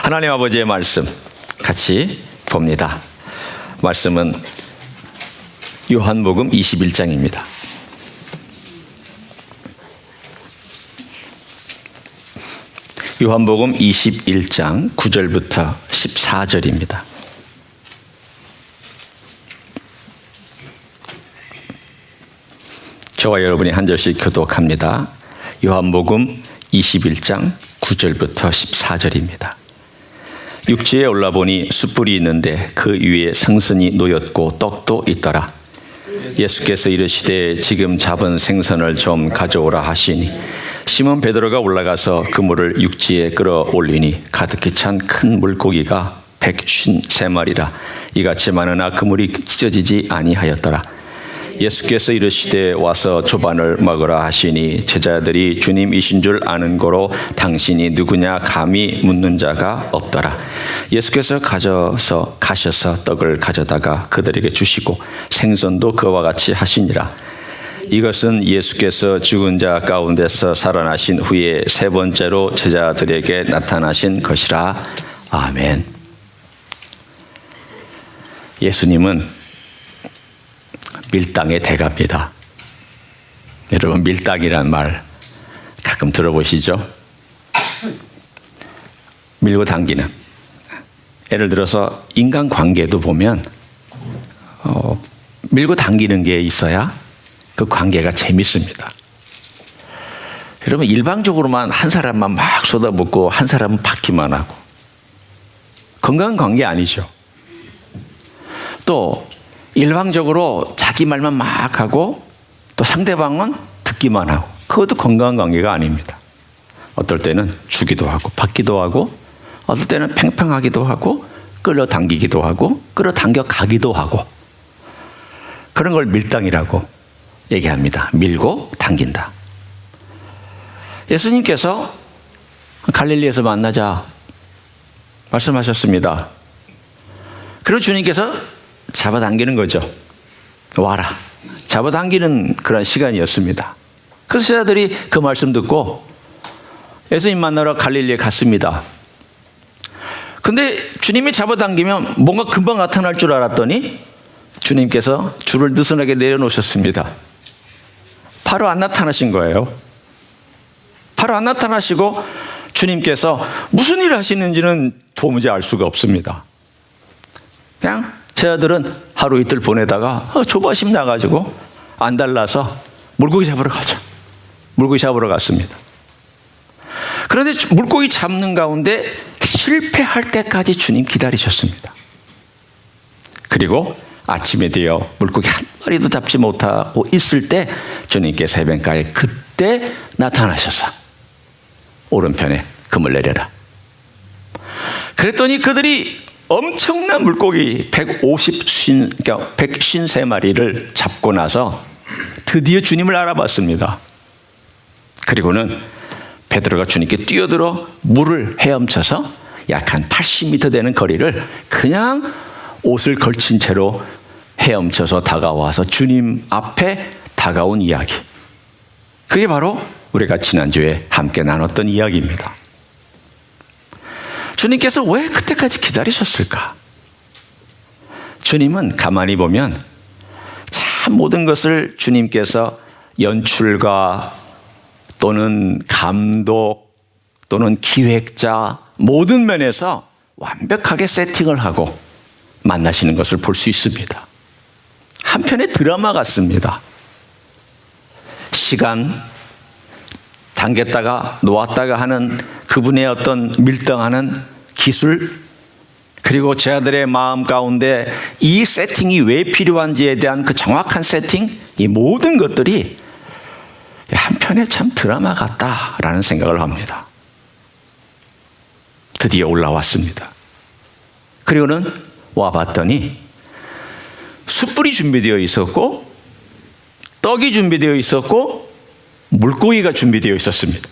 하나님 아버지의 말씀 같이 봅니다. 말씀은 요한복음 21장입니다. 요한복음 21장 9절부터 14절입니다. 저와 여러분이 한 절씩 교독합니다. 요한복음 21장 9절부터 14절입니다. 육지에 올라보니 숯불이 있는데 그 위에 생선이 놓였고 떡도 있더라. 예수께서 이르시되 지금 잡은 생선을 좀 가져오라 하시니 시몬 베드로가 올라가서 그물을 육지에 끌어올리니 가득히 찬 큰 물고기가 153마리라. 이같이 많으나 그물이 찢어지지 아니하였더라. 예수께서 이르시되 와서 조반을 먹으라 하시니 제자들이 주님이신 줄 아는 고로 당신이 누구냐 감히 묻는 자가 없더라. 예수께서 가셔서 떡을 가져다가 그들에게 주시고 생선도 그와 같이 하시니라. 이것은 예수께서 죽은 자 가운데서 살아나신 후에 세 번째로 제자들에게 나타나신 것이라. 아멘. 예수님은 밀당의 대가입니다. 여러분, 밀당이란 말 가끔 들어보시죠? 밀고 당기는. 예를 들어서 인간관계도 보면 밀고 당기는 게 있어야 그 관계가 재밌습니다. 여러분, 일방적으로만 한 사람만 막 쏟아붓고 한 사람은 받기만 하고 건강한 관계 아니죠. 또 일방적으로 자기 말만 막 하고 또 상대방은 듣기만 하고 그것도 건강한 관계가 아닙니다. 어떨 때는 주기도 하고 받기도 하고 어떨 때는 팽팽하기도 하고 끌어당기기도 하고 끌어당겨 가기도 하고 그런 걸 밀당이라고 얘기합니다. 밀고 당긴다. 예수님께서 갈릴리에서 만나자 말씀하셨습니다. 그리고 주님께서 잡아당기는 거죠. 와라. 잡아당기는 그런 시간이었습니다. 그래서 제자들이 그 말씀 듣고 예수님 만나러 갈릴리에 갔습니다. 근데 주님이 잡아당기면 뭔가 금방 나타날 줄 알았더니 주님께서 줄을 느슨하게 내려놓으셨습니다. 바로 안 나타나신 거예요. 바로 안 나타나시고 주님께서 무슨 일을 하시는지는 도무지 알 수가 없습니다. 그냥 제자들은 하루 이틀 보내다가 조바심 나가지고 안달나서 물고기 잡으러 가자. 물고기 잡으러 갔습니다. 그런데 물고기 잡는 가운데 실패할 때까지 주님 기다리셨습니다. 그리고 아침에 되어 물고기 한 마리도 잡지 못하고 있을 때 주님께서 해변가에 그때 나타나셔서 오른편에 그물 내려라. 그랬더니 그들이 엄청난 물고기 153마리를 잡고 나서 드디어 주님을 알아봤습니다. 그리고는 베드로가 주님께 뛰어들어 물을 헤엄쳐서 약 한 80m 되는 거리를 그냥 옷을 걸친 채로 헤엄쳐서 다가와서 주님 앞에 다가온 이야기. 그게 바로 우리가 지난주에 함께 나눴던 이야기입니다. 주님께서 왜 그때까지 기다리셨을까? 주님은 가만히 보면 참 모든 것을 주님께서 연출가 또는 감독 또는 기획자 모든 면에서 완벽하게 세팅을 하고 만나시는 것을 볼 수 있습니다. 한편의 드라마 같습니다. 시간 당겼다가 놓았다가 하는 그분의 어떤 밀당하는 기술, 그리고 제자들의 마음 가운데 이 세팅이 왜 필요한지에 대한 그 정확한 세팅, 이 모든 것들이 한편의 참 드라마 같다라는 생각을 합니다. 드디어 올라왔습니다. 그리고는 와봤더니 숯불이 준비되어 있었고 떡이 준비되어 있었고 물고기가 준비되어 있었습니다.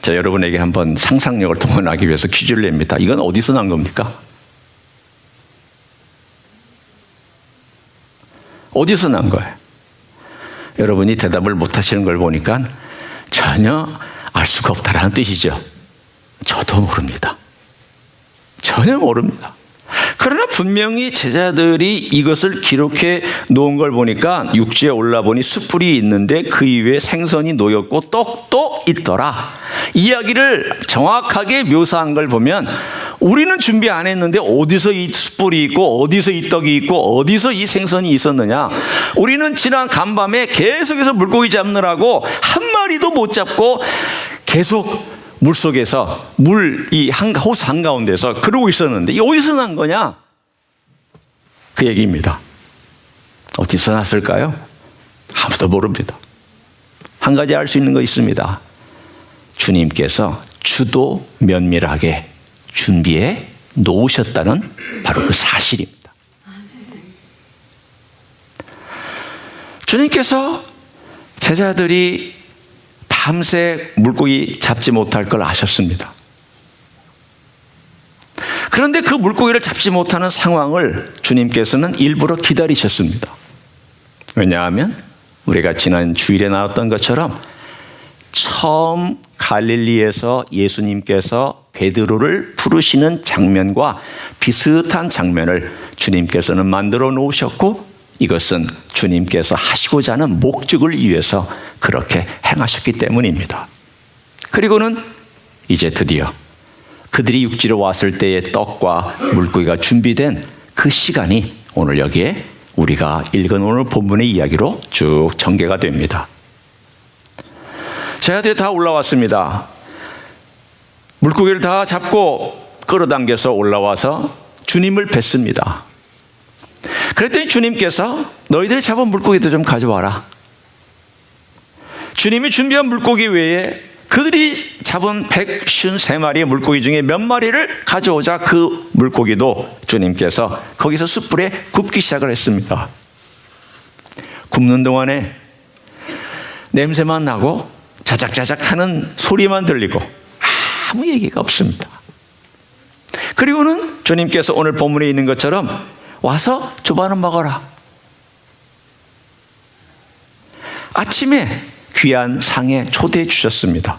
자, 여러분에게 한번 상상력을 동원하기 위해서 퀴즈를 냅니다. 이건 어디서 난 겁니까? 어디서 난 거예요? 여러분이 대답을 못 하시는 걸 보니까 전혀 알 수가 없다라는 뜻이죠. 아무도 모릅니다. 전혀 모릅니다. 그러나 분명히 제자들이 이것을 기록해 놓은 걸 보니까 육지에 올라보니 숯불이 있는데 그 위에 생선이 놓였고 떡도 있더라. 이야기를 정확하게 묘사한 걸 보면 우리는 준비 안 했는데 어디서 이 숯불이 있고 어디서 이 떡이 있고 어디서 이 생선이 있었느냐. 우리는 지난 간밤에 계속해서 물고기 잡느라고 한 마리도 못 잡고 계속 물속에서 호수 한가운데서 그러고 있었는데 이게 어디서 난 거냐? 그 얘기입니다. 어디서 났을까요? 아무도 모릅니다. 한 가지 알 수 있는 거 있습니다. 주님께서 주도 면밀하게 준비해 놓으셨다는 바로 그 사실입니다. 주님께서 제자들이 밤새 물고기 잡지 못할 걸 아셨습니다. 그런데 그 물고기를 잡지 못하는 상황을 주님께서는 일부러 기다리셨습니다. 왜냐하면 우리가 지난 주일에 나왔던 것처럼 처음 갈릴리에서 예수님께서 베드로를 부르시는 장면과 비슷한 장면을 주님께서는 만들어 놓으셨고 이것은 주님께서 하시고자 하는 목적을 위해서 그렇게 행하셨기 때문입니다. 그리고는 이제 드디어 그들이 육지로 왔을 때의 떡과 물고기가 준비된 그 시간이 오늘 여기에 우리가 읽은 오늘 본문의 이야기로 쭉 전개가 됩니다. 제자들이 다 올라왔습니다. 물고기를 다 잡고 끌어당겨서 올라와서 주님을 뵙습니다. 그랬더니 주님께서 너희들이 잡은 물고기도 좀 가져와라. 주님이 준비한 물고기 외에 그들이 잡은 153마리의 물고기 중에 몇 마리를 가져오자 그 물고기도 주님께서 거기서 숯불에 굽기 시작을 했습니다. 굽는 동안에 냄새만 나고 자작자작 타는 소리만 들리고 아무 얘기가 없습니다. 그리고는 주님께서 오늘 본문에 있는 것처럼 와서 조반은 먹어라. 아침에 귀한 상에 초대해 주셨습니다.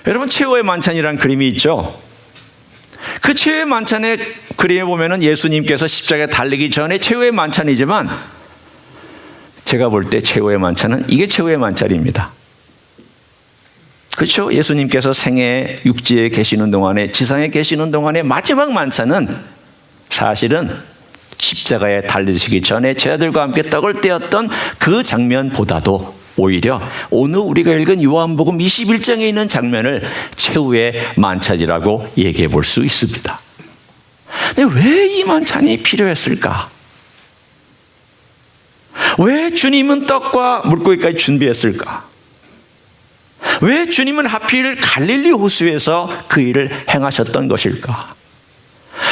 여러분 최후의 만찬이라는 그림이 있죠. 그 최후의 만찬의 그림에 보면은 예수님께서 십자가에 달리기 전에 최후의 만찬이지만 제가 볼 때 최후의 만찬은 이게 최후의 만찬입니다. 그렇죠? 예수님께서 생애 육지에 계시는 동안에 지상에 계시는 동안에 마지막 만찬은 사실은 십자가에 달리시기 전에 제자들과 함께 떡을 떼었던 그 장면보다도 오히려 오늘 우리가 읽은 요한복음 21장에 있는 장면을 최후의 만찬이라고 얘기해 볼 수 있습니다. 근데 왜 이 만찬이 필요했을까? 왜 주님은 떡과 물고기까지 준비했을까? 왜 주님은 하필 갈릴리 호수에서 그 일을 행하셨던 것일까?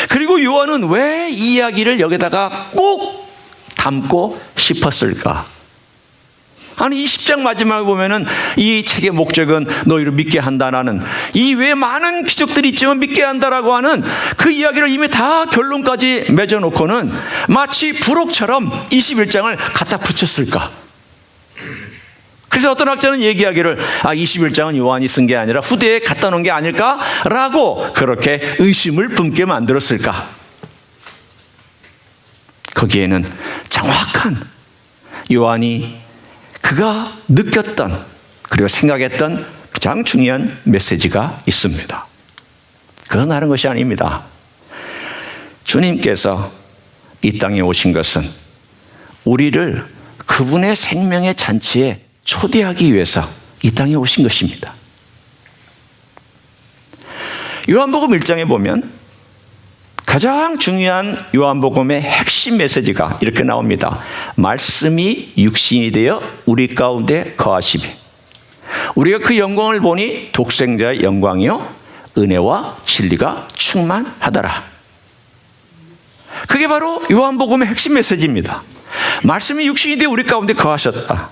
그리고 요한은 왜 이 이야기를 여기다가 꼭 담고 싶었을까? 아니 이 10장 마지막에 보면은 이 책의 목적은 너희를 믿게 한다라는 이 외에 많은 기적들이 있지만 믿게 한다라고 하는 그 이야기를 이미 다 결론까지 맺어놓고는 마치 부록처럼 21장을 갖다 붙였을까? 그래서 어떤 학자는 얘기하기를 21장은 요한이 쓴 게 아니라 후대에 갖다 놓은 게 아닐까라고 그렇게 의심을 품게 만들었을까? 거기에는 정확한 요한이 그가 느꼈던 그리고 생각했던 가장 중요한 메시지가 있습니다. 그건 다른 것이 아닙니다. 주님께서 이 땅에 오신 것은 우리를 그분의 생명의 잔치에 초대하기 위해서 이 땅에 오신 것입니다. 요한복음 1장에 보면 가장 중요한 요한복음의 핵심 메시지가 이렇게 나옵니다. 말씀이 육신이 되어 우리 가운데 거하시매 우리가 그 영광을 보니 독생자의 영광이요 은혜와 진리가 충만하더라. 그게 바로 요한복음의 핵심 메시지입니다. 말씀이 육신이 되어 우리 가운데 거하셨다.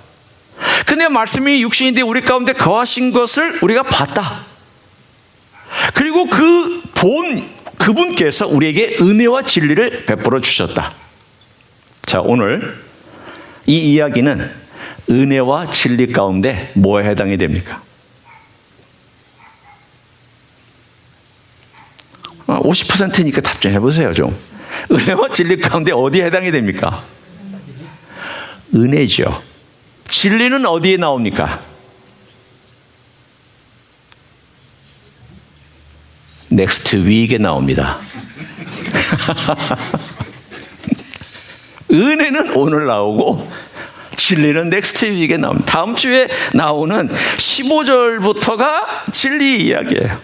근데 말씀이 육신이 되어 우리 가운데 거하신 것을 우리가 봤다. 그리고 그분께서 우리에게 은혜와 진리를 베풀어 주셨다. 자, 오늘 이 이야기는 은혜와 진리 가운데 뭐에 해당이 됩니까? 50%니까 답변해 보세요 좀. 은혜와 진리 가운데 어디에 해당이 됩니까? 은혜죠. 진리는 어디에 나옵니까? 넥스트 위크에 나옵니다. 은혜는 오늘 나오고 진리는 넥스트 위크에 나옵니다. 다음 주에 나오는 15절부터가 진리 이야기예요.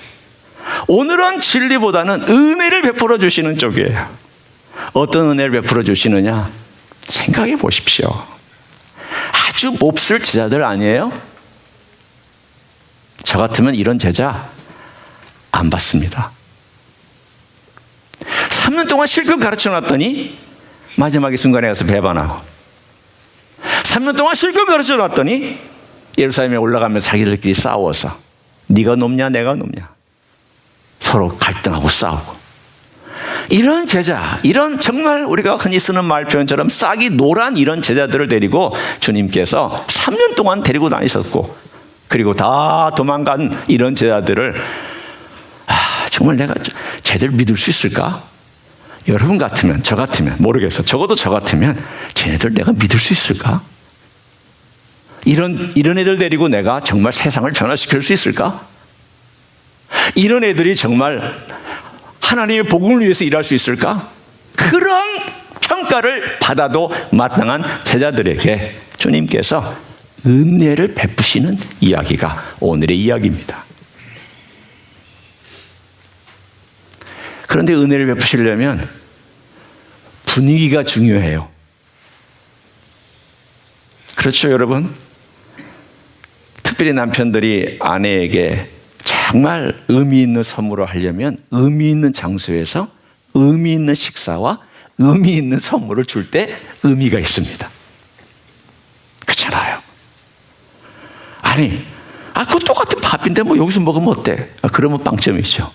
오늘은 진리보다는 은혜를 베풀어 주시는 쪽이에요. 어떤 은혜를 베풀어 주시느냐? 생각해 보십시오. 아주 몹쓸 제자들 아니에요? 저 같으면 이런 제자 안 받습니다. 3년 동안 실컷 가르쳐 놨더니 마지막에 순간에 가서 배반하고, 3년 동안 실컷 가르쳐 놨더니 예루살렘에 올라가면서 자기들끼리 싸워서 네가 높냐 내가 높냐 서로 갈등하고 싸우고, 이런 제자, 이런 정말 우리가 흔히 쓰는 말 표현처럼 싹이 노란 이런 제자들을 데리고 주님께서 3년 동안 데리고 다니셨고, 그리고 다 도망간 이런 제자들을 정말 내가 쟤들 믿을 수 있을까? 여러분 같으면, 저 같으면, 모르겠어. 적어도 저 같으면 쟤네들 내가 믿을 수 있을까? 이런 애들 데리고 내가 정말 세상을 변화시킬 수 있을까? 이런 애들이 정말 하나님의 복음을 위해서 일할 수 있을까? 그런 평가를 받아도 마땅한 제자들에게 주님께서 은혜를 베푸시는 이야기가 오늘의 이야기입니다. 그런데 은혜를 베푸시려면 분위기가 중요해요. 그렇죠, 여러분? 특별히 남편들이 아내에게 정말 의미 있는 선물을 하려면 의미 있는 장소에서 의미 있는 식사와 의미 있는 선물을 줄 때 의미가 있습니다. 그렇잖아요. 아니, 그거 똑같은 밥인데 뭐 여기서 먹으면 어때? 그러면 빵점이죠.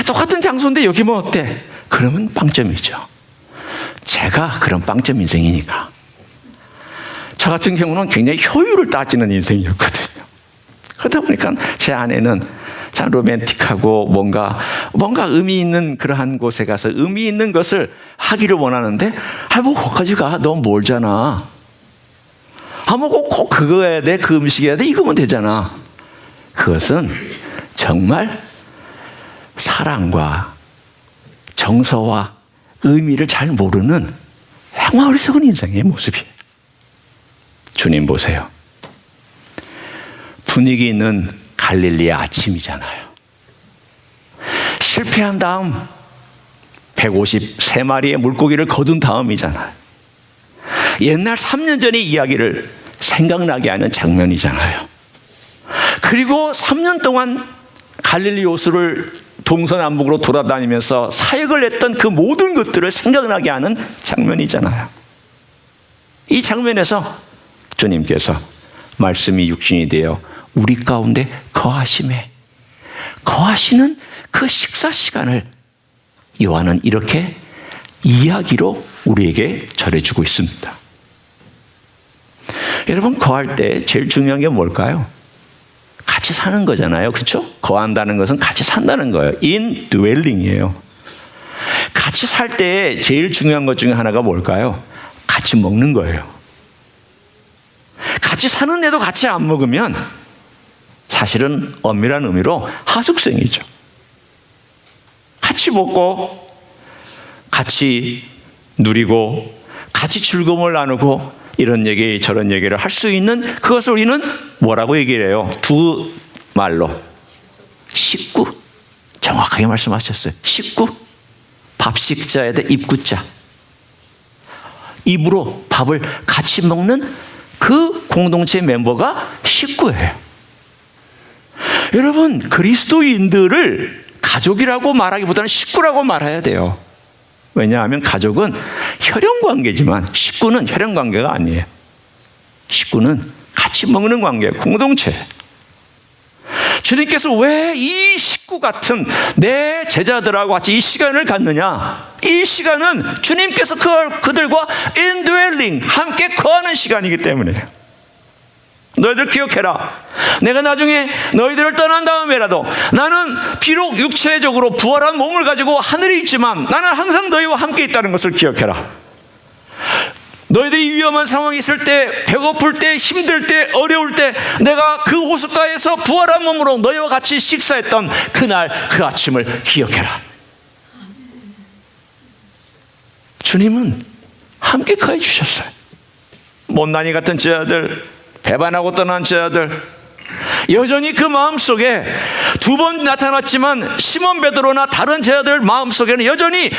똑같은 장소인데 여기 뭐 어때? 그러면 빵점이죠. 제가 그런 빵점 인생이니까. 저 같은 경우는 굉장히 효율을 따지는 인생이었거든요. 그러다 보니까 제 아내는 참 로맨틱하고 뭔가 의미 있는 그러한 곳에 가서 의미 있는 것을 하기를 원하는데, 뭐 거기까지 가. 너무 멀잖아. 뭐 꼭 그거 해야 돼. 그 음식 해야 돼. 이거면 되잖아. 그것은 정말 사랑과 정서와 의미를 잘 모르는 정말 어리석은 인생의 모습이에요. 주님 보세요. 분위기 있는 갈릴리의 아침이잖아요. 실패한 다음 153마리의 물고기를 거둔 다음이잖아요. 옛날 3년 전의 이야기를 생각나게 하는 장면이잖아요. 그리고 3년 동안 갈릴리 호수를 동서남북으로 돌아다니면서 사역을 했던 그 모든 것들을 생각나게 하는 장면이잖아요. 이 장면에서 주님께서 말씀이 육신이 되어 우리 가운데 거하시는 그 식사 시간을 요한은 이렇게 이야기로 우리에게 전해주고 있습니다. 여러분, 거할 때 제일 중요한 게 뭘까요? 같이 사는 거잖아요. 그렇죠? 거한다는 것은 같이 산다는 거예요. indwelling이에요. 같이 살 때 제일 중요한 것 중에 하나가 뭘까요? 같이 먹는 거예요. 같이 사는데도 같이 안 먹으면 사실은 엄밀한 의미로 하숙생이죠. 같이 먹고 같이 누리고 같이 즐거움을 나누고 이런 얘기 저런 얘기를 할 수 있는 그것을 우리는 뭐라고 얘기를 해요? 두 말로 식구. 정확하게 말씀하셨어요. 식구. 밥식자에 대해 입구자. 입으로 밥을 같이 먹는 그 공동체 멤버가 식구예요. 여러분, 그리스도인들을 가족이라고 말하기보다는 식구라고 말해야 돼요. 왜냐하면 가족은 혈연관계지만 식구는 혈연관계가 아니에요. 식구는 같이 먹는 관계예요. 공동체. 주님께서 왜 이 식구 같은 내 제자들하고 같이 이 시간을 갖느냐? 이 시간은 주님께서 그들과 indwelling, 함께 거하는 시간이기 때문에 너희들 기억해라. 내가 나중에 너희들을 떠난 다음에라도 나는 비록 육체적으로 부활한 몸을 가지고 하늘에 있지만 나는 항상 너희와 함께 있다는 것을 기억해라. 너희들이 위험한 상황이 있을 때, 배고플 때, 힘들 때, 어려울 때 내가 그 호숫가에서 부활한 몸으로 너희와 같이 식사했던 그날 그 아침을 기억해라. 주님은 함께 거해 주셨어요. 못난이 같은 제 아들, 배반하고 떠난 제 아들, 여전히 그 마음속에 두 번 나타났지만 시몬 베드로나 다른 제 아들 마음속에는 여전히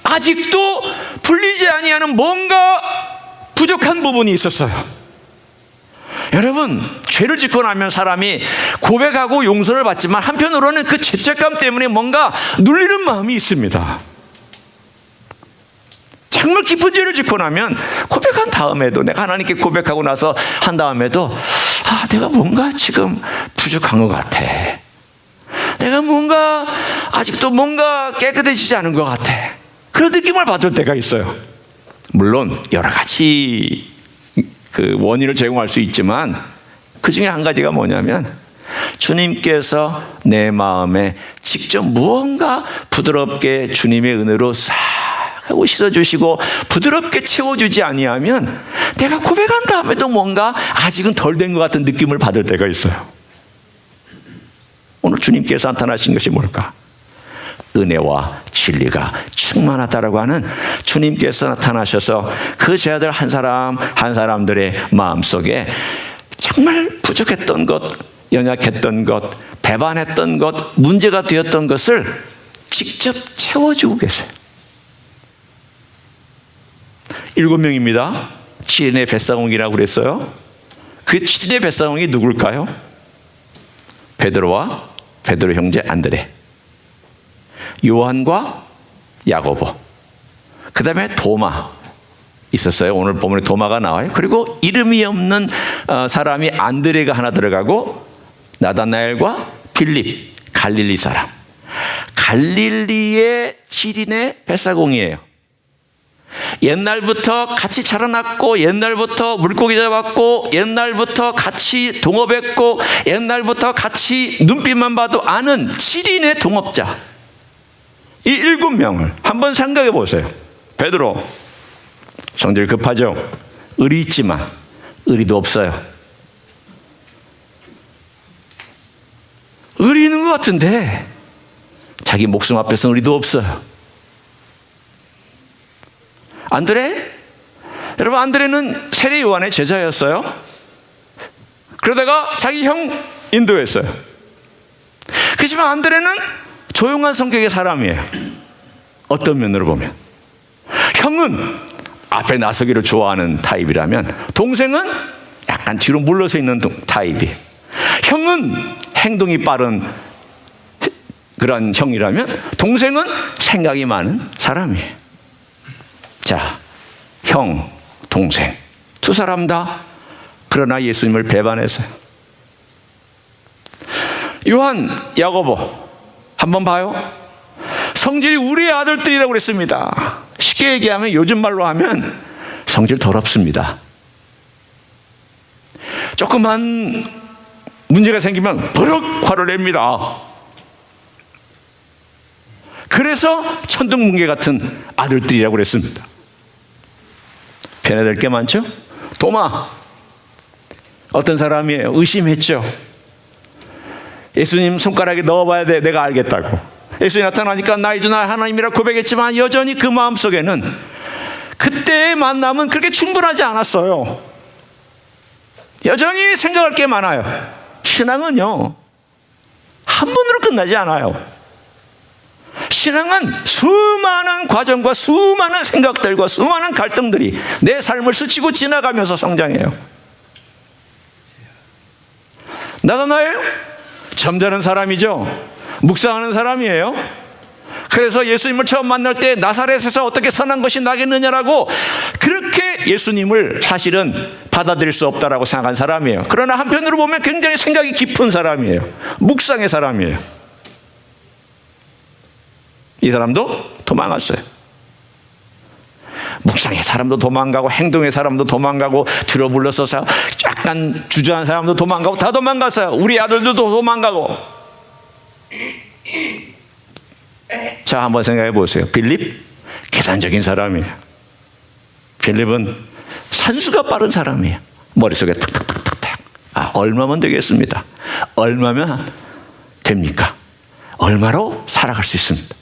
아직도 풀리지 아니하는 뭔가 부족한 부분이 있었어요. 여러분, 죄를 짓고 나면 사람이 고백하고 용서를 받지만 한편으로는 그 죄책감 때문에 뭔가 눌리는 마음이 있습니다. 정말 깊은 죄를 짓고 나면 고백한 다음에도, 내가 하나님께 고백하고 나서 한 다음에도 내가 뭔가 지금 부족한 것 같아. 내가 뭔가 아직도 뭔가 깨끗해지지 않은 것 같아. 그런 느낌을 받을 때가 있어요. 물론 여러 가지 그 원인을 제공할 수 있지만 그 중에 한 가지가 뭐냐면 주님께서 내 마음에 직접 무언가 부드럽게 주님의 은혜로 싹 하고 씻어주시고 부드럽게 채워주지 아니하면 내가 고백한 다음에도 뭔가 아직은 덜 된 것 같은 느낌을 받을 때가 있어요. 오늘 주님께서 나타나신 것이 뭘까? 은혜와 진리가 충만하다라고 하는 주님께서 나타나셔서 그 제 아들 한 사람 한 사람들의 마음속에 정말 부족했던 것, 연약했던 것, 배반했던 것, 문제가 되었던 것을 직접 채워주고 계세요. 7명입니다. 7인의 뱃사공이라고 그랬어요. 그 7인의 뱃사공이 누굴까요? 베드로와 베드로 형제 안드레, 요한과 야고보, 그 다음에 도마 있었어요. 오늘 본문에 도마가 나와요. 그리고 이름이 없는 사람이 안드레가 하나 들어가고 나다나엘과 빌립, 갈릴리 사람. 갈릴리의 7인의 뱃사공이에요. 옛날부터 같이 자라났고, 옛날부터 물고기 잡았고, 옛날부터 같이 동업했고, 옛날부터 같이 눈빛만 봐도 아는 7인의 동업자, 이 7명을 한번 생각해 보세요. 베드로, 성질 급하죠. 의리 있지만 의리도 없어요. 의리 있는 것 같은데 자기 목숨 앞에서 의리도 없어요. 안드레? 여러분, 안드레는 세례 요한의 제자였어요. 그러다가 자기 형 인도했어요. 그렇지만 안드레는 조용한 성격의 사람이에요. 어떤 면으로 보면 형은 앞에 나서기를 좋아하는 타입이라면 동생은 약간 뒤로 물러서 있는 타입이에요. 형은 행동이 빠른 그런 형이라면 동생은 생각이 많은 사람이에요. 자, 형, 동생 두 사람 다 그러나 예수님을 배반했어요. 요한, 야고보 한번 봐요. 성질이 우리의 아들들이라고 그랬습니다. 쉽게 얘기하면, 요즘 말로 하면 성질 더럽습니다. 조그만 문제가 생기면 버럭 화를 냅니다. 그래서 천둥번개 같은 아들들이라고 그랬습니다. 변해야 될 게 많죠? 도마, 어떤 사람이에요? 의심했죠. 예수님 손가락에 넣어봐야 돼, 내가 알겠다고. 예수님 나타나니까 나의 주 나의 하나님이라 고백했지만 여전히 그 마음속에는 그때의 만남은 그렇게 충분하지 않았어요. 여전히 생각할 게 많아요. 신앙은요, 한 번으로 끝나지 않아요. 신앙은 수많은 과정과 수많은 생각들과 수많은 갈등들이 내 삶을 스치고 지나가면서 성장해요. 나다나엘 점잖은 사람이죠. 묵상하는 사람이에요. 그래서 예수님을 처음 만날 때 나사렛에서 어떻게 선한 것이 나겠느냐라고 그렇게 예수님을 사실은 받아들일 수 없다라고 생각한 사람이에요. 그러나 한편으로 보면 굉장히 생각이 깊은 사람이에요. 묵상의 사람이에요. 이 사람도 도망갔어요. 묵상의 사람도 도망가고 행동의 사람도 도망가고 뒤로 물러서서 쫙 약간 주저한 사람도 도망가고 다 도망갔어요. 우리 아들도 도망가고. 자, 한번 생각해 보세요. 빌립 계산적인 사람이에요. 빌립은 산수가 빠른 사람이에요. 머릿속에 탁탁탁탁탁. 얼마면 되겠습니다. 얼마면 됩니까? 얼마로 살아갈 수 있습니다.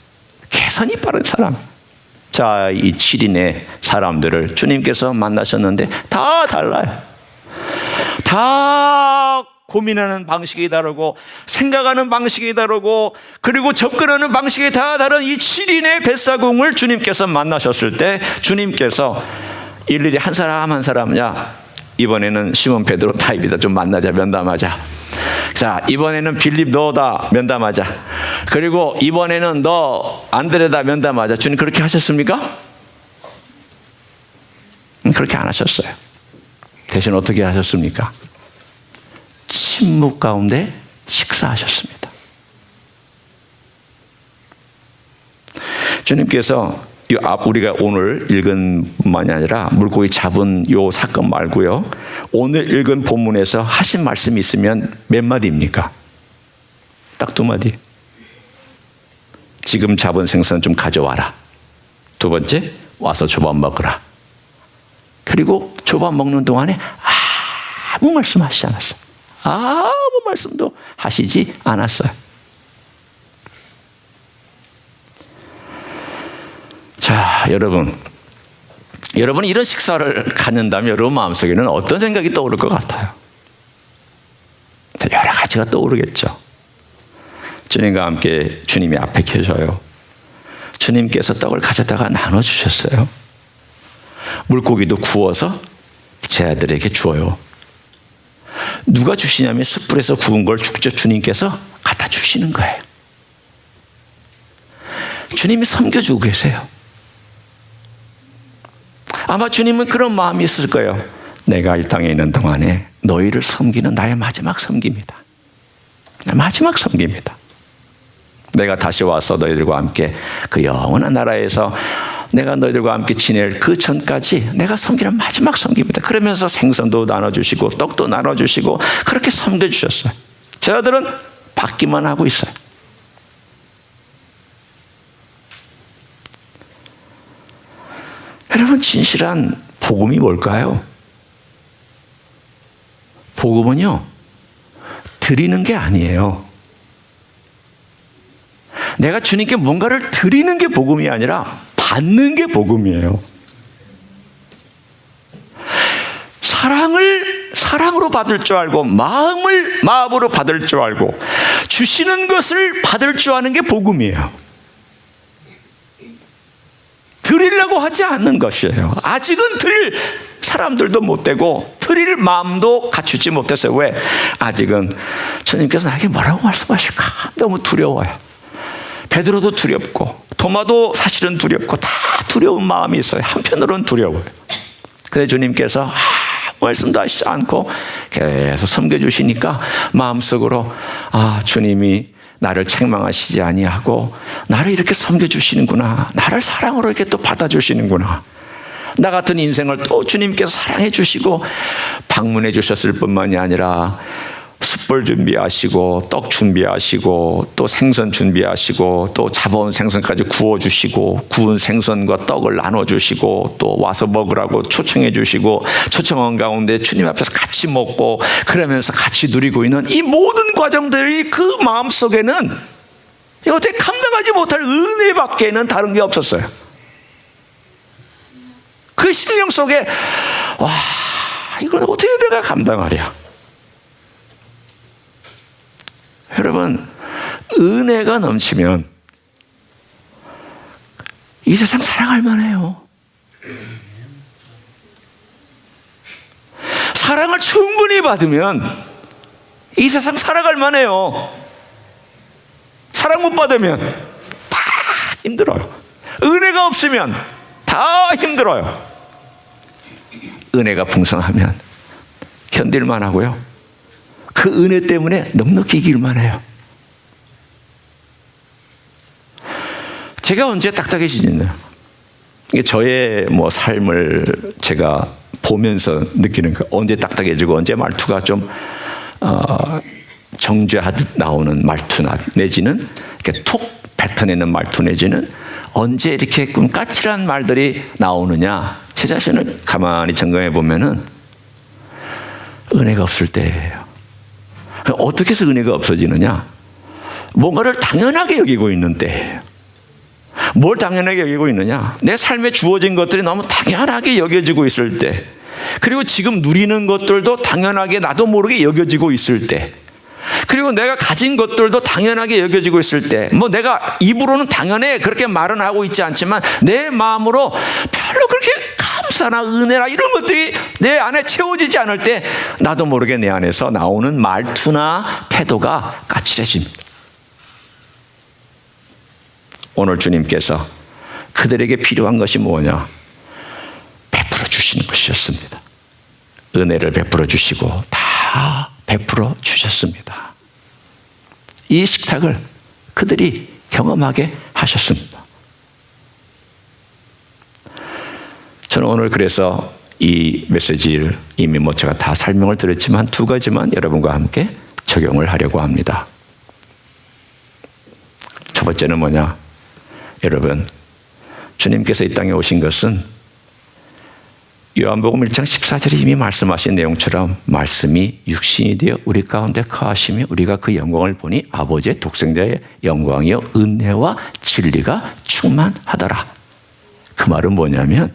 계산이 빠른 사람. 자, 이 7인의 사람들을 주님께서 만나셨는데 다 달라요. 다 고민하는 방식이 다르고 생각하는 방식이 다르고 그리고 접근하는 방식이 다 다른 이 7인의 뱃사공을 주님께서 만나셨을 때 주님께서 일일이 한 사람 한 사람, 야, 이번에는 시몬 베드로 타입이다, 좀 만나자, 면담하자. 자, 이번에는 빌립 너다, 면담하자. 그리고 이번에는 너 안드레다, 면담하자. 주님 그렇게 하셨습니까? 그렇게 안 하셨어요. 대신 어떻게 하셨습니까? 침묵 가운데 식사하셨습니다. 주님께서 우리가 오늘 읽은 뿐만이 아니라 물고기 잡은 요 사건 말고요, 오늘 읽은 본문에서 하신 말씀이 있으면 몇 마디입니까? 딱 두 마디. 지금 잡은 생선 좀 가져와라. 두 번째, 와서 조밥 먹으라. 그리고 조밥 먹는 동안에 아무 말씀하시지 않았어요. 아무 말씀도 하시지 않았어요. 자, 여러분이 이런 식사를 갖는다면 여러분 마음속에는 어떤 생각이 떠오를 것 같아요? 여러 가지가 떠오르겠죠. 주님과 함께 주님이 앞에 계셔요. 주님께서 떡을 가져다가 나눠주셨어요. 물고기도 구워서 제 아들에게 주어요. 누가 주시냐면 숯불에서 구운 걸 직접 주님께서 갖다 주시는 거예요. 주님이 섬겨주고 계세요. 아마 주님은 그런 마음이 있을 거예요. 내가 이 땅에 있는 동안에 너희를 섬기는 나의 마지막 섬기입니다. 마지막 섬기입니다. 내가 다시 와서 너희들과 함께 그 영원한 나라에서 내가 너희들과 함께 지낼 그 전까지 내가 섬기는 마지막 섬기입니다. 그러면서 생선도 나눠주시고 떡도 나눠주시고 그렇게 섬겨주셨어요. 제 아들은 받기만 하고 있어요. 여러분, 진실한 복음이 뭘까요? 복음은요, 드리는 게 아니에요. 내가 주님께 뭔가를 드리는 게 복음이 아니라 받는 게 복음이에요. 사랑을 사랑으로 받을 줄 알고 마음을 마음으로 받을 줄 알고 주시는 것을 받을 줄 아는 게 복음이에요. 드리려고 하지 않는 것이에요. 아직은 드릴 사람들도 못 되고 드릴 마음도 갖추지 못했어요. 왜? 아직은 주님께서 나에게 뭐라고 말씀하실까 너무 두려워요. 베드로도 두렵고 도마도 사실은 두렵고 다 두려운 마음이 있어요. 한편으로는 두려워요. 근데 주님께서 말씀도 하시지 않고 계속 섬겨주시니까 마음속으로 주님이 나를 책망하시지 아니하고 나를 이렇게 섬겨주시는구나, 나를 사랑으로 이렇게 또 받아주시는구나, 나 같은 인생을 또 주님께서 사랑해 주시고 방문해 주셨을 뿐만이 아니라 숯불 준비하시고 떡 준비하시고 또 생선 준비하시고 또 잡아온 생선까지 구워주시고 구운 생선과 떡을 나눠주시고 또 와서 먹으라고 초청해 주시고 초청한 가운데 주님 앞에서 같이 먹고 그러면서 같이 누리고 있는 이 모든 과정들이 그 마음속에는 어떻게 감당하지 못할 은혜밖에는 다른 게 없었어요. 그 심령 속에 와, 이걸 어떻게 내가 감당하랴. 여러분, 은혜가 넘치면 이 세상 살아갈 만해요. 사랑을 충분히 받으면 이 세상 살아갈 만해요. 사랑 못 받으면 다 힘들어요. 은혜가 없으면 다 힘들어요. 은혜가 풍성하면 견딜만 하고요. 그 은혜 때문에 넉넉히 이길만 해요. 제가 언제 딱딱해지느냐. 저의 삶을 제가 보면서 느끼는 거. 언제 딱딱해지고 언제 말투가 좀 정죄하듯 나오는 말투나 내지는 이렇게 툭 뱉어내는 말투 내지는 언제 이렇게 까칠한 말들이 나오느냐. 제 자신을 가만히 점검해 보면은 은혜가 없을 때예요. 어떻게 해서 은혜가 없어지느냐? 뭔가를 당연하게 여기고 있는 때예요. 뭘 당연하게 여기고 있느냐? 내 삶에 주어진 것들이 너무 당연하게 여겨지고 있을 때, 그리고 지금 누리는 것들도 당연하게 나도 모르게 여겨지고 있을 때, 그리고 내가 가진 것들도 당연하게 여겨지고 있을 때, 뭐 내가 입으로는 당연해 그렇게 말은 하고 있지 않지만 내 마음으로 별로 그렇게 감사나 은혜나 이런 것들이 내 안에 채워지지 않을 때 나도 모르게 내 안에서 나오는 말투나 태도가 까칠해집니다. 오늘 주님께서 그들에게 필요한 것이 뭐냐? 베풀어 주시는 것이었습니다. 은혜를 베풀어 주시고 다 베풀어 주셨습니다. 이 식탁을 그들이 경험하게 하셨습니다. 저는 오늘 그래서 이 메시지를 이미 뭐 제가 다 설명을 드렸지만 두 가지만 여러분과 함께 적용을 하려고 합니다. 첫 번째는 뭐냐? 여러분, 주님께서 이 땅에 오신 것은 요한복음 1장 14절에 이미 말씀하신 내용처럼 말씀이 육신이 되어 우리 가운데 거하시며 우리가 그 영광을 보니 아버지의 독생자의 영광이요 은혜와 진리가 충만하더라. 그 말은 뭐냐면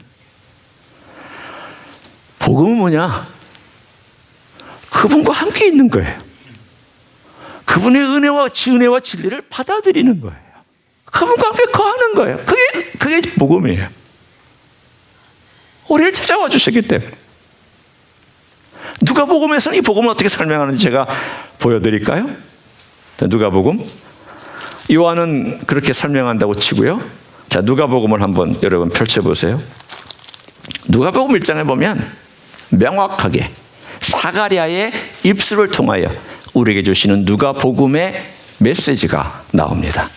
복음은 뭐냐? 그분과 함께 있는 거예요. 그분의 은혜와 진리를 받아들이는 거예요. 그분과 함께 거하는 거예요. 그게 복음이에요. 우리를 찾아와 주셨기 때문에. 누가복음에서는 이 복음을 어떻게 설명하는지 제가 보여드릴까요? 누가복음. 요한은 그렇게 설명한다고 치고요. 자, 누가복음을 한번 여러분 펼쳐보세요. 누가복음 1장에 보면 명확하게 사가랴의 입술을 통하여 우리에게 주시는 누가복음의 메시지가 나옵니다.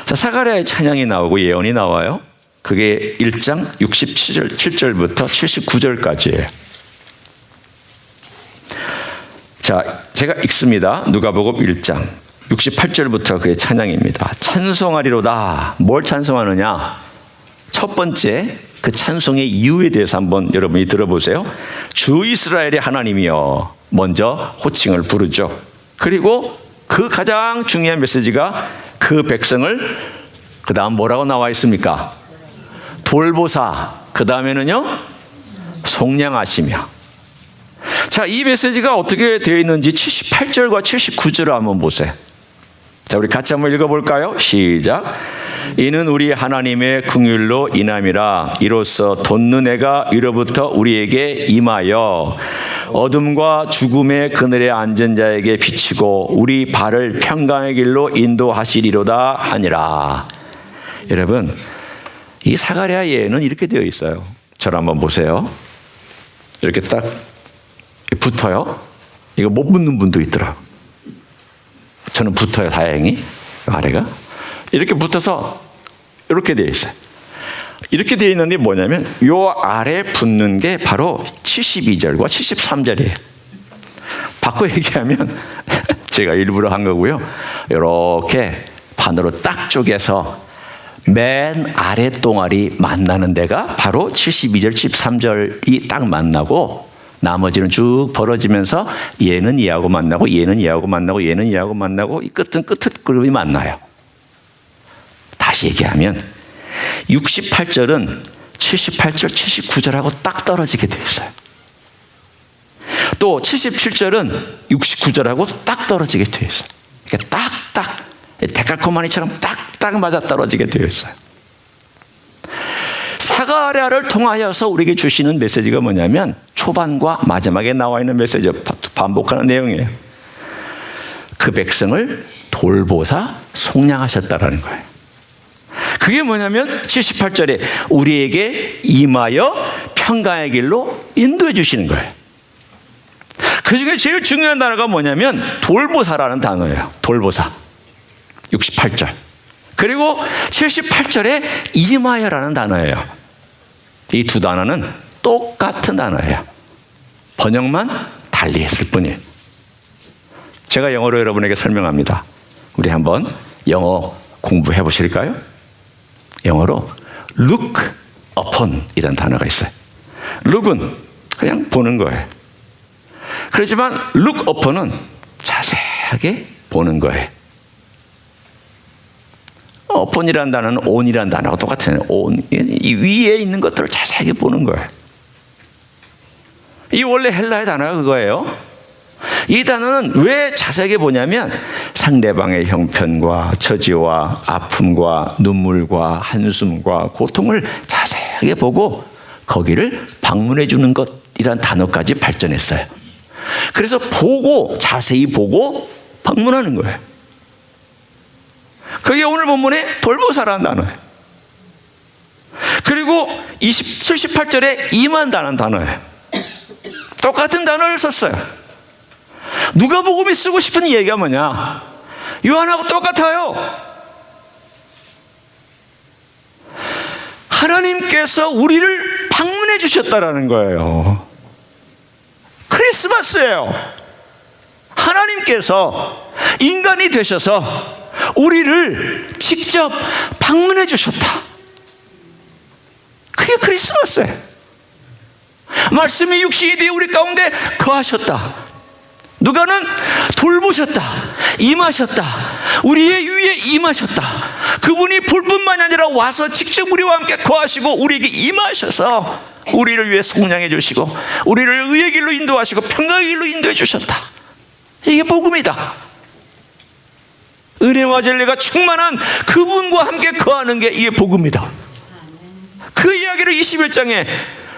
자, 사가랴의 찬양이 나오고 예언이 나와요. 그게 1장 67절부터 79절까지예요. 자, 제가 읽습니다. 누가복음 1장 68절부터 그의 찬양입니다. 찬송하리로다. 뭘 찬송하느냐? 첫 번째 그 찬송의 이유에 대해서 한번 여러분이 들어보세요. 주 이스라엘의 하나님이여. 먼저 호칭을 부르죠. 그리고 그 가장 중요한 메시지가 그 백성을 그 다음 뭐라고 나와 있습니까? 돌보사. 그 다음에는요 속량하시며. 자, 이 메시지가 어떻게 되어 있는지 78절과 79절을 한번 보세요. 자, 우리 같이 한번 읽어볼까요? 시작. 이는 우리 하나님의 긍휼로 인함이라. 이로써 돋는 해가 위로부터 우리에게 임하여 어둠과 죽음의 그늘에 앉은 자에게 비치고 우리 발을 평강의 길로 인도하시리로다 하니라. 여러분, 이 사가랴 예언은 이렇게 되어 있어요. 저를 한번 보세요. 이렇게 딱 붙어요. 이거 못 붙는 분도 있더라. 저는 붙어요, 다행히. 아래가 이렇게 붙어서 이렇게 되어 있어요. 이렇게 되어 있는 게 뭐냐면 요 아래 붙는 게 바로 72절과 73절이에요. 바꿔 얘기하면 제가 일부러 한 거고요. 이렇게 반으로 딱 쪼개서 맨 아래 동아리 만나는 데가 바로 72절, 73절이 딱 만나고 나머지는 쭉 벌어지면서 얘는 얘하고 만나고 얘는 얘하고 만나고 얘는 얘하고 만나고 이 끝은 끝이 만나요. 다시 얘기하면 68절은 78절, 79절하고 딱 떨어지게 돼 있어요. 또 77절은 69절하고 딱 떨어지게 돼 있어요. 그러니까 딱딱 데칼코마니처럼 딱딱 맞아 떨어지게 되어 있어요. 사가랴를 통하여서 우리에게 주시는 메시지가 뭐냐면 초반과 마지막에 나와 있는 메시지 반복하는 내용이에요. 그 백성을 돌보사 속량하셨다라는 거예요. 그게 뭐냐면 78절에 우리에게 임하여 평강의 길로 인도해 주시는 거예요. 그 중에 제일 중요한 단어가 뭐냐면 돌보사라는 단어예요. 돌보사. 68절. 그리고 78절에 임하여라는 단어예요. 이 두 단어는 똑같은 단어예요. 번역만 달리 했을 뿐이에요. 제가 영어로 여러분에게 설명합니다. 우리 한번 영어 공부해 보실까요? 영어로 look upon 이라는 단어가 있어요. look은 그냥 보는 거예요. 그렇지만 look upon은 자세하게 보는 거예요. upon이라는 단어는 on이라는 단어가 똑같아요. on, 이 위에 있는 것들을 자세하게 보는 거예요. 이 원래 헬라의 단어가 그거예요. 이 단어는 왜 자세하게 보냐면 상대방의 형편과 처지와 아픔과 눈물과 한숨과 고통을 자세하게 보고 거기를 방문해 주는 것이란 단어까지 발전했어요. 그래서 보고, 자세히 보고 방문하는 거예요. 그게 오늘 본문에 돌보사라는 단어예요. 그리고 78절에 임한다는 단어예요. 똑같은 단어를 썼어요. 누가복음이 쓰고 싶은 얘기가 뭐냐? 요한하고 똑같아요. 하나님께서 우리를 방문해 주셨다라는 거예요. 크리스마스예요. 하나님께서 인간이 되셔서 우리를 직접 방문해 주셨다. 그게 크리스마스예요. 말씀이 육신이 되어 우리 가운데 거하셨다. 누가는 돌보셨다, 임하셨다, 우리의 위에 임하셨다. 그분이 불뿐만이 아니라 와서 직접 우리와 함께 거하시고 우리에게 임하셔서 우리를 위해 속량해 주시고 우리를 의의 길로 인도하시고 평강의 길로 인도해 주셨다. 이게 복음이다. 은혜와 진리가 충만한 그분과 함께 거하는 게 이게 복음이다. 그 이야기를 21장에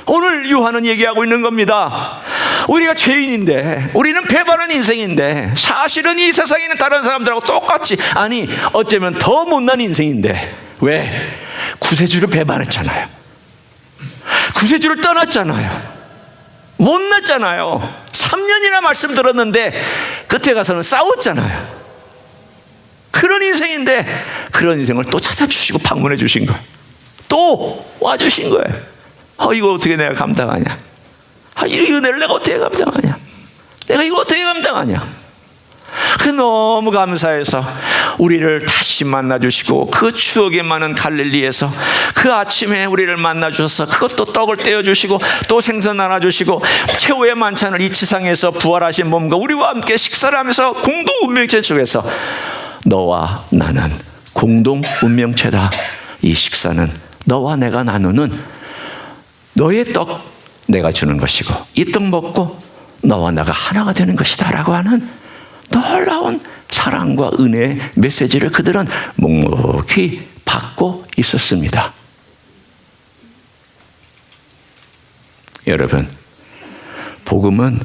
오늘 요한은 얘기하고 있는 겁니다. 우리가 죄인인데, 우리는 배반한 인생인데, 사실은 이 세상에 있는 다른 사람들하고 똑같이, 아니 어쩌면 더 못난 인생인데, 왜? 구세주를 배반했잖아요. 구세주를 떠났잖아요. 못났잖아요. 3년이나 말씀 들었는데 끝에 가서는 싸웠잖아요. 그런 인생인데 그런 인생을 또 찾아주시고 방문해 주신 거예요. 또 와주신 거예요. 이거 어떻게 내가 감당하냐? 이 은혜를 내가 어떻게 감당하냐? 내가 이거 어떻게 감당하냐? 그 너무 감사해서 우리를 다시 만나주시고 그 추억이 많은 갈릴리에서 그 아침에 우리를 만나주셔서 그것도 떡을 떼어주시고 또 생선 나눠주시고 최후의 만찬을 이 지상에서 부활하신 몸과 우리와 함께 식사를 하면서 공동 운명체 속에서 너와 나는 공동 운명체다. 이 식사는 너와 내가 나누는 너의 떡 내가 주는 것이고 이 떡 먹고 너와 나가 하나가 되는 것이다 라고 하는 놀라운 사랑과 은혜의 메시지를 그들은 묵묵히 받고 있었습니다. 여러분, 복음은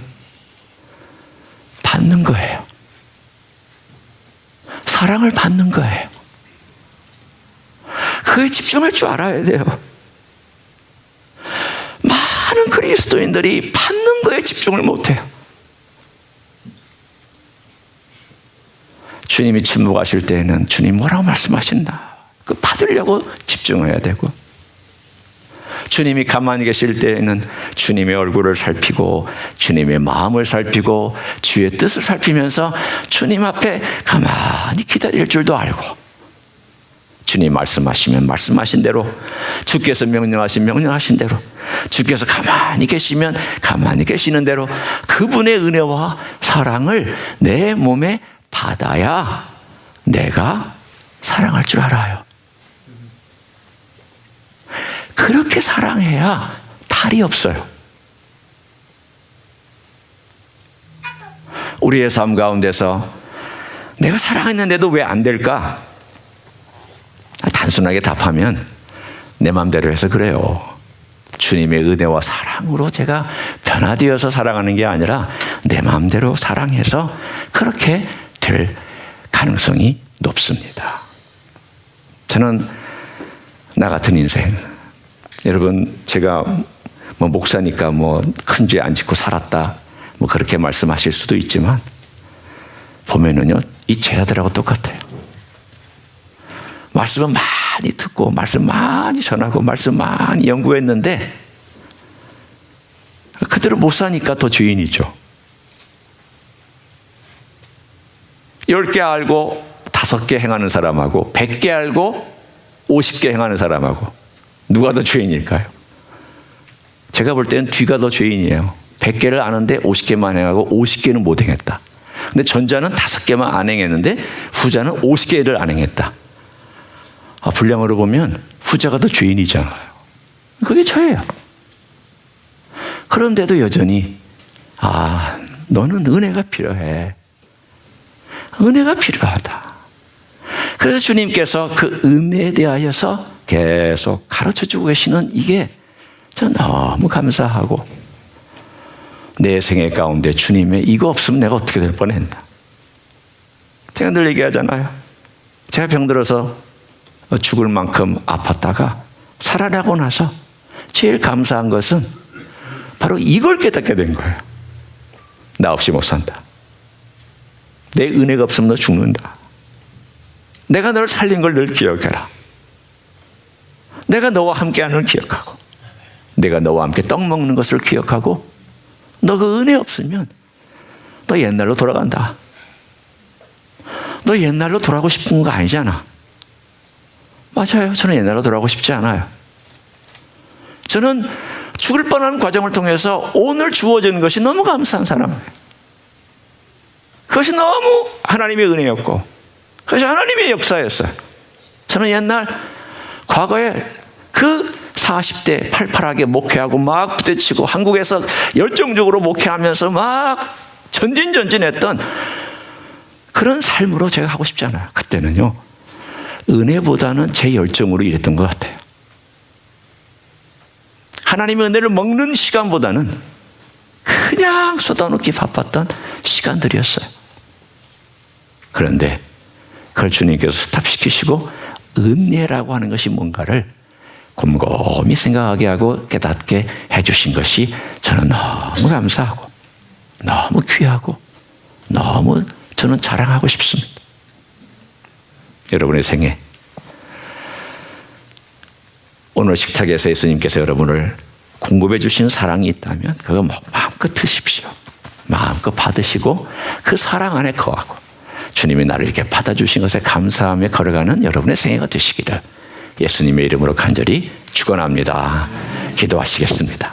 받는 거예요. 사랑을 받는 거예요. 그에 집중할 줄 알아야 돼요. 많은 그리스도인들이 받는 거에 집중을 못해요. 주님이 침묵하실 때에는 주님 뭐라고 말씀하신다. 그 받으려고 집중해야 되고, 주님이 가만히 계실 때에는 주님의 얼굴을 살피고 주님의 마음을 살피고 주의 뜻을 살피면서 주님 앞에 가만히 기다릴 줄도 알고, 주님 말씀하시면 말씀하신 대로, 주께서 명령하신 명령하신 대로, 주께서 가만히 계시면 가만히 계시는 대로 그분의 은혜와 사랑을 내 몸에 받아야 내가 사랑할 줄 알아요. 그렇게 사랑해야 탈이 없어요. 우리의 삶 가운데서 내가 사랑했는데도 왜 안 될까? 단순하게 답하면 내 마음대로 해서 그래요. 주님의 은혜와 사랑으로 제가 변화되어서 사랑하는 게 아니라 내 마음대로 사랑해서 그렇게 될 가능성이 높습니다. 저는 나 같은 인생, 여러분 제가 뭐 목사니까 뭐 큰 죄 안 짓고 살았다 뭐 그렇게 말씀하실 수도 있지만 보면은요 이 제자들하고 똑같아요. 말씀을 많이 듣고 말씀 많이 전하고 말씀 많이 연구했는데 그대로 못 사니까 더 죄인이죠. 10개 알고 5개 행하는 사람하고 100개 알고 50개 행하는 사람하고 누가 더 죄인일까요? 제가 볼 때는 뒤가 더 죄인이에요. 100개를 아는데 50개만 행하고 50개는 못 행했다. 근데 전자는 5개만 안 행했는데 후자는 50개를 안 행했다. 분량으로 보면 후자가 더 죄인이잖아요. 그게 저예요. 그런데도 여전히 너는 은혜가 필요해. 은혜가 필요하다. 그래서 주님께서 그 은혜에 대하여서 계속 가르쳐주고 계시는 이게 전 너무 감사하고, 내 생애 가운데 주님의 이거 없으면 내가 어떻게 될 뻔했나. 제가 늘 얘기하잖아요. 제가 병들어서 죽을 만큼 아팠다가 살아나고 나서 제일 감사한 것은 바로 이걸 깨닫게 된 거예요. 나 없이 못 산다. 내 은혜가 없으면 너 죽는다. 내가 너를 살린 걸 늘 기억해라. 내가 너와 함께하는 걸 기억하고, 내가 너와 함께 떡 먹는 것을 기억하고, 너 그 은혜 없으면 너 옛날로 돌아간다. 너 옛날로 돌아가고 싶은 거 아니잖아. 맞아요. 저는 옛날로 돌아가고 싶지 않아요. 저는 죽을 뻔한 과정을 통해서 오늘 주어진 것이 너무 감사한 사람이에요. 그것이 너무 하나님의 은혜였고, 그것이 하나님의 역사였어요. 저는 옛날 과거에 그 40대 팔팔하게 목회하고 막 부대치고 한국에서 열정적으로 목회하면서 막 전진했던 그런 삶으로 제가 하고 싶지 않아요. 그때는요, 은혜보다는 제 열정으로 일했던 것 같아요. 하나님의 은혜를 먹는 시간보다는 그냥 쏟아놓기 바빴던 시간들이었어요. 그런데 그걸 주님께서 스탑시키시고 은혜라고 하는 것이 뭔가를 곰곰이 생각하게 하고 깨닫게 해주신 것이 저는 너무 감사하고 너무 귀하고 너무 저는 자랑하고 싶습니다. 여러분의 생애, 오늘 식탁에서 예수님께서 여러분을 공급해 주신 사랑이 있다면 그거 마음껏 드십시오. 마음껏 받으시고 그 사랑 안에 거하고 주님이 나를 이렇게 받아주신 것에 감사하며 걸어가는 여러분의 생애가 되시기를 예수님의 이름으로 간절히 축원합니다. 기도하시겠습니다.